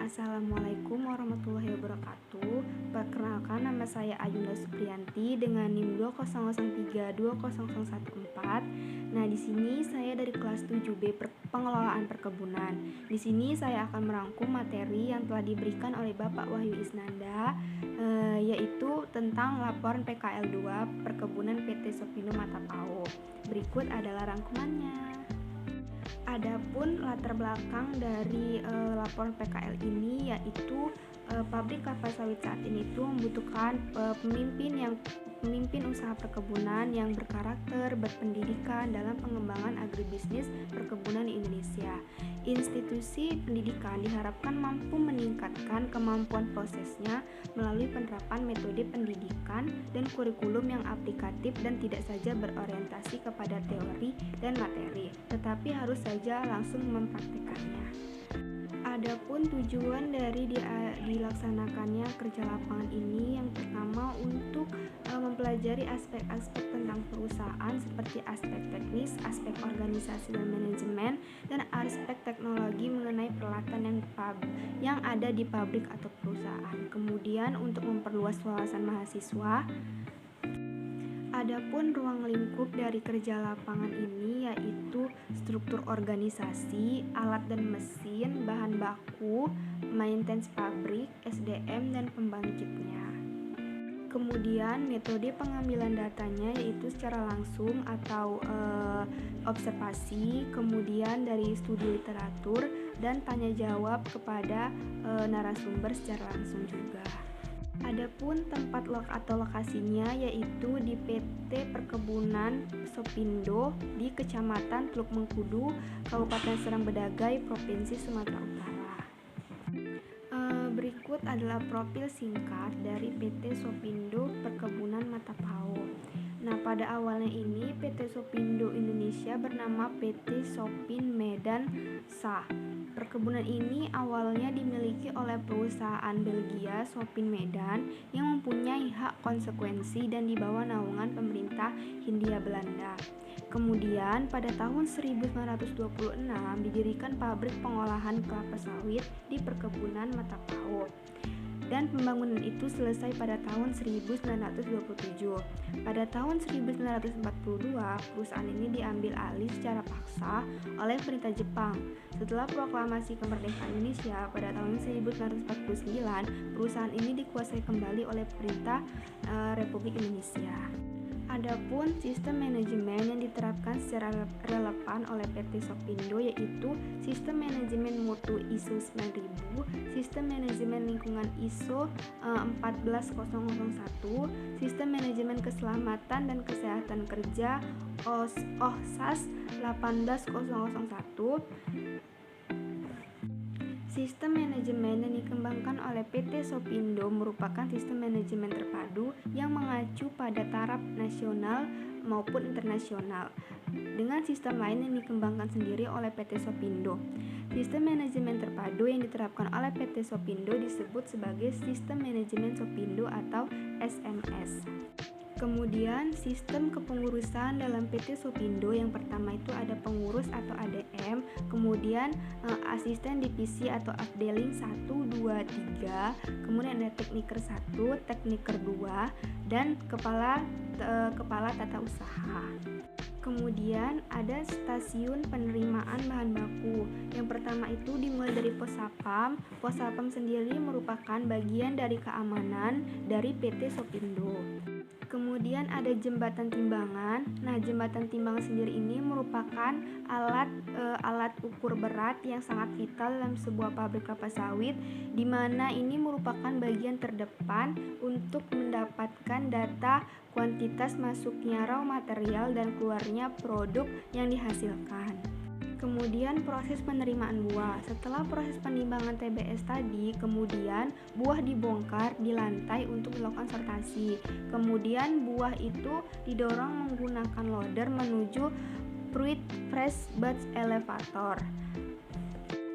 Assalamualaikum warahmatullahi wabarakatuh. Perkenalkan, nama saya Ayunda Supriyanti dengan NIM 200320014. Nah, di sini saya dari kelas 7B Pengelolaan Perkebunan. Di sini saya akan merangkum materi yang telah diberikan oleh Bapak Wahyu Isnanda, yaitu tentang laporan PKL 2 Perkebunan PT Sopindo Matapao. Berikut adalah rangkumannya. Adapun latar belakang dari laporan PKL ini yaitu pabrik kelapa sawit saat ini itu membutuhkan pemimpin usaha perkebunan yang berkarakter, berpendidikan dalam pengembangan agribisnis perkebunan di Indonesia. Institusi pendidikan diharapkan mampu meningkatkan kemampuan prosesnya melalui penerapan metode pendidikan dan kurikulum yang aplikatif dan tidak saja berorientasi kepada teori dan materi, tetapi harus saja langsung mempraktikkannya. Adapun tujuan dari dilaksanakannya kerja lapangan ini, yang pertama untuk mempelajari aspek-aspek tentang perusahaan seperti aspek teknis, aspek organisasi dan manajemen, dan aspek teknologi mengenai peralatan yang ada di pabrik atau perusahaan. Kemudian untuk memperluas wawasan mahasiswa. Adapun ruang lingkup dari kerja lapangan ini yaitu struktur organisasi, alat dan mesin, bahan baku, maintenance pabrik, SDM, dan pembangkitnya. Kemudian metode pengambilan datanya yaitu secara langsung atau observasi, kemudian dari studi literatur, dan tanya jawab kepada narasumber secara langsung juga. Adapun tempat atau lokasinya yaitu di PT Perkebunan Sopindo di Kecamatan Teluk Mengkudu, Kabupaten Serang Bedagai, Provinsi Sumatera Utara. Berikut adalah profil singkat dari PT Sopindo Perkebunan Matapao. Nah, pada awalnya ini PT Sopindo Indonesia bernama PT Sopin Medan SA. Perkebunan ini awalnya dimiliki oleh perusahaan Belgia Sopin Medan yang mempunyai hak konsekuensi dan di bawah naungan pemerintah Hindia Belanda. Kemudian pada tahun 1926 didirikan pabrik pengolahan kelapa sawit di Perkebunan Matapao. Dan pembangunan itu selesai pada tahun 1927. Pada tahun 1942, perusahaan ini diambil alih secara paksa oleh pemerintah Jepang. Setelah proklamasi kemerdekaan Indonesia pada tahun 1949, perusahaan ini dikuasai kembali oleh pemerintah Republik Indonesia. Adapun sistem manajemen yang diterapkan secara relevan oleh PT Sopindo yaitu sistem manajemen mutu ISO 9000, sistem manajemen lingkungan ISO 14001, sistem manajemen keselamatan dan kesehatan kerja OHSAS 18001. Sistem manajemen yang dikembangkan oleh PT Sopindo merupakan sistem manajemen terpadu yang mengacu pada taraf nasional maupun internasional, dengan sistem lain yang dikembangkan sendiri oleh PT Sopindo. Sistem manajemen terpadu yang diterapkan oleh PT Sopindo disebut sebagai Sistem Manajemen Sopindo atau SMS. Kemudian sistem kepengurusan dalam PT Sopindo, yang pertama itu ada pengurus atau ADM, kemudian asisten divisi atau afdeling 1, 2, 3, kemudian ada tekniker 1, tekniker 2, dan kepala tata usaha. Kemudian ada stasiun penerimaan bahan baku. Yang pertama itu dimulai dari Posapam. Posapam sendiri merupakan bagian dari keamanan dari PT Sopindo. Kemudian ada jembatan timbangan. Nah, jembatan timbangan sendiri ini merupakan alat ukur berat yang sangat vital dalam sebuah pabrik kelapa sawit, di mana ini merupakan bagian terdepan untuk mendapatkan data kuantitas masuknya raw material dan keluarnya produk yang dihasilkan. Kemudian proses penerimaan buah. Setelah proses penimbangan TBS tadi, kemudian buah dibongkar di lantai untuk dilakukan sortasi. Kemudian buah itu didorong menggunakan loader menuju fruit fresh batch elevator.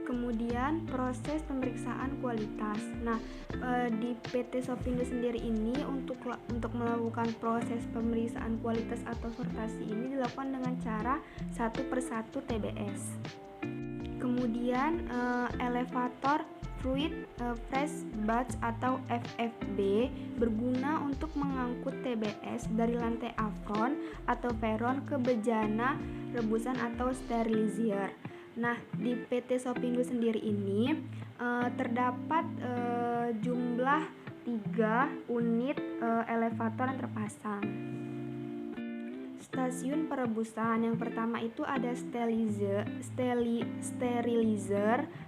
Kemudian proses pemeriksaan kualitas. Nah, di PT Sopindo sendiri ini untuk melakukan proses pemeriksaan kualitas atau sortasi ini dilakukan dengan cara 1 per 1 TBS. Kemudian elevator fresh batch atau FFB berguna untuk mengangkut TBS dari lantai afron atau peron ke bejana rebusan atau sterilizer. Nah, di PT Sopindo sendiri ini terdapat jumlah 3 unit elevator yang terpasang. Stasiun perebusan yang pertama itu ada sterilizer.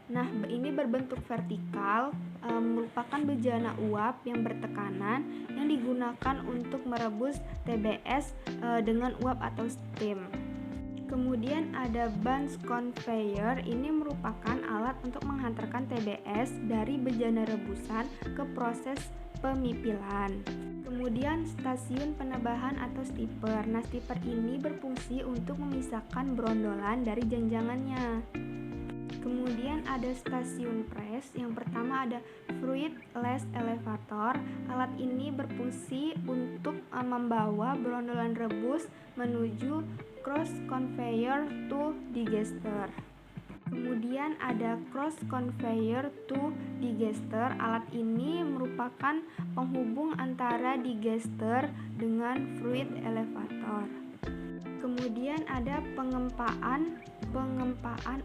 Nah, ini berbentuk vertikal, merupakan bejana uap yang bertekanan yang digunakan untuk merebus TBS dengan uap atau steam. Kemudian ada bunch conveyor, ini merupakan alat untuk menghantarkan TBS dari bejana rebusan ke proses pemipilan. Kemudian stasiun penebahan atau stipper. Nah, stipper ini berfungsi untuk memisahkan brondolan dari janjangannya. Kemudian ada stasiun press. Yang pertama ada fluidless elevator. Alat ini berfungsi untuk membawa brondolan rebus menuju cross conveyor to digester. Kemudian ada cross conveyor to digester. Alat ini merupakan penghubung antara digester dengan fluid elevator. Kemudian ada pengempaan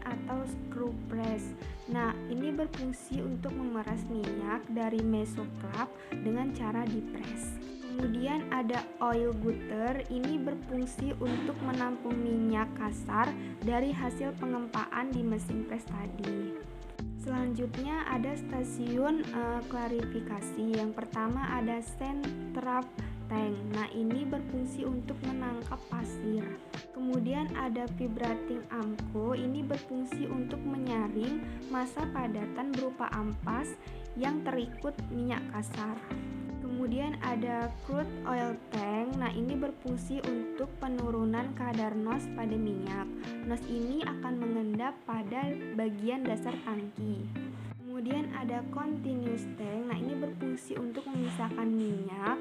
atau screw press. Nah, ini berfungsi untuk memeras minyak dari mesoplug dengan cara dipres. Kemudian ada oil gutter, ini berfungsi untuk menampung minyak kasar dari hasil pengempaan di mesin pres tadi. Selanjutnya ada stasiun klarifikasi. Yang pertama ada sand-trap tank. Nah, ini berfungsi untuk menangkap pasir. Kemudian ada vibrating amco, ini berfungsi untuk menyaring massa padatan berupa ampas yang terikut minyak kasar. Kemudian ada crude oil tank. Nah, ini berfungsi untuk penurunan kadar NOx pada minyak. NOx ini akan mengendap pada bagian dasar tangki. Kemudian ada continuous tank. Nah, ini berfungsi untuk memisahkan minyak,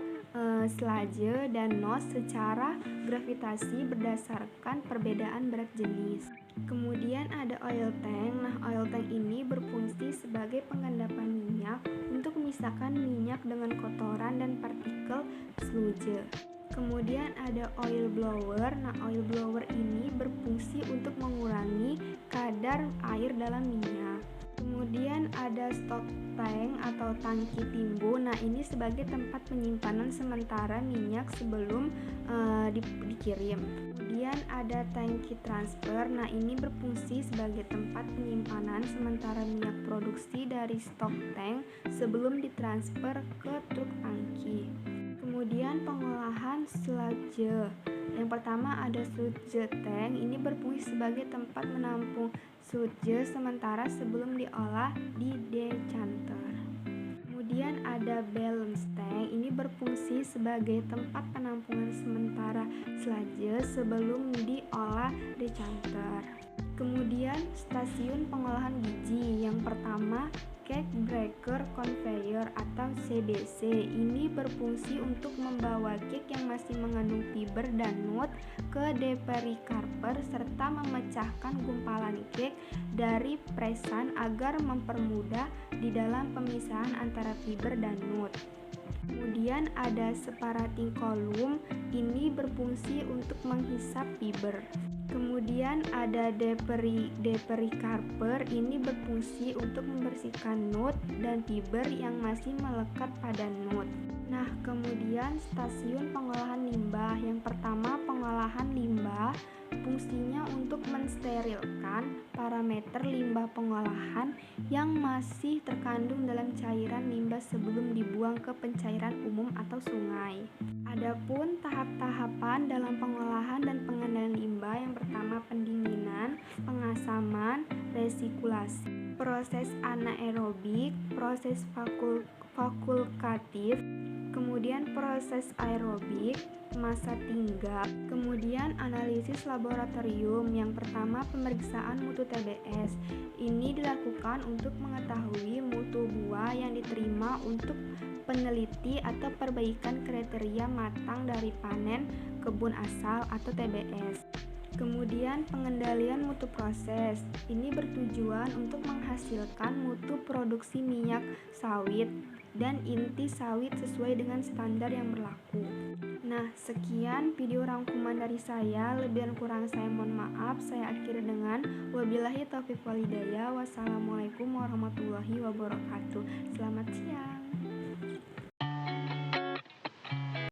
sludge dan NOx secara gravitasi berdasarkan perbedaan berat jenis. Kemudian ada oil tank. Nah, oil tank ini berfungsi sebagai pengendapan minyak untuk memisahkan minyak dengan kotoran dan partikel sludge. Kemudian ada oil blower. Nah, oil blower ini berfungsi untuk mengurangi kadar air dalam minyak. Kemudian ada stock tank atau tangki timbun. Nah, ini sebagai tempat penyimpanan sementara minyak sebelum dikirim. Kemudian ada tangki transfer. Nah, ini berfungsi sebagai tempat penyimpanan sementara minyak produksi dari stok tank sebelum ditransfer ke truk tangki. Kemudian pengolahan sludge. Yang pertama ada sludge tank. Ini berfungsi sebagai tempat menampung sludge sementara sebelum diolah di decanter. Kemudian ada balance tank. Ini berfungsi sebagai tempat penampungan sementara sludge sebelum diolah decanter. Kemudian stasiun pengolahan biji. Yang pertama cake breaker conveyor atau CBC. Ini berfungsi untuk membawa cake yang masih mengandung fiber dan nut ke depericarper serta memecahkan gumpalan cake dari presan agar mempermudah di dalam pemisahan antara fiber dan nut. Kemudian ada separating column, ini berfungsi untuk menghisap fiber. Kemudian ada depericarper, ini berfungsi untuk membersihkan nut dan fiber yang masih melekat pada nut. Nah, kemudian stasiun pengolahan limbah. Yang pertama pengolahan limbah, fungsinya untuk mensterilkan parameter limbah pengolahan yang masih terkandung dalam cairan limbah sebelum dibuang ke pencairan umum atau sungai. Adapun tahap-tahapan dalam pengolahan dan pengendalian limbah, yang pertama pendinginan, pengasaman, resikulasi, proses anaerobik, proses fakultatif, kemudian proses aerobik, masa tinggal, kemudian analisis laboratorium. Yang pertama pemeriksaan mutu TBS. Ini dilakukan untuk mengetahui mutu buah yang diterima untuk peneliti atau perbaikan kriteria matang dari panen kebun asal atau TBS. Kemudian pengendalian mutu proses. Ini bertujuan untuk menghasilkan mutu produksi minyak sawit dan inti sawit sesuai dengan standar yang berlaku. Nah, sekian video rangkuman dari saya. Lebih dan kurang saya mohon maaf. Saya akhiri dengan wabillahi taufiq walhidayah. Wassalamualaikum warahmatullahi wabarakatuh. Selamat siang.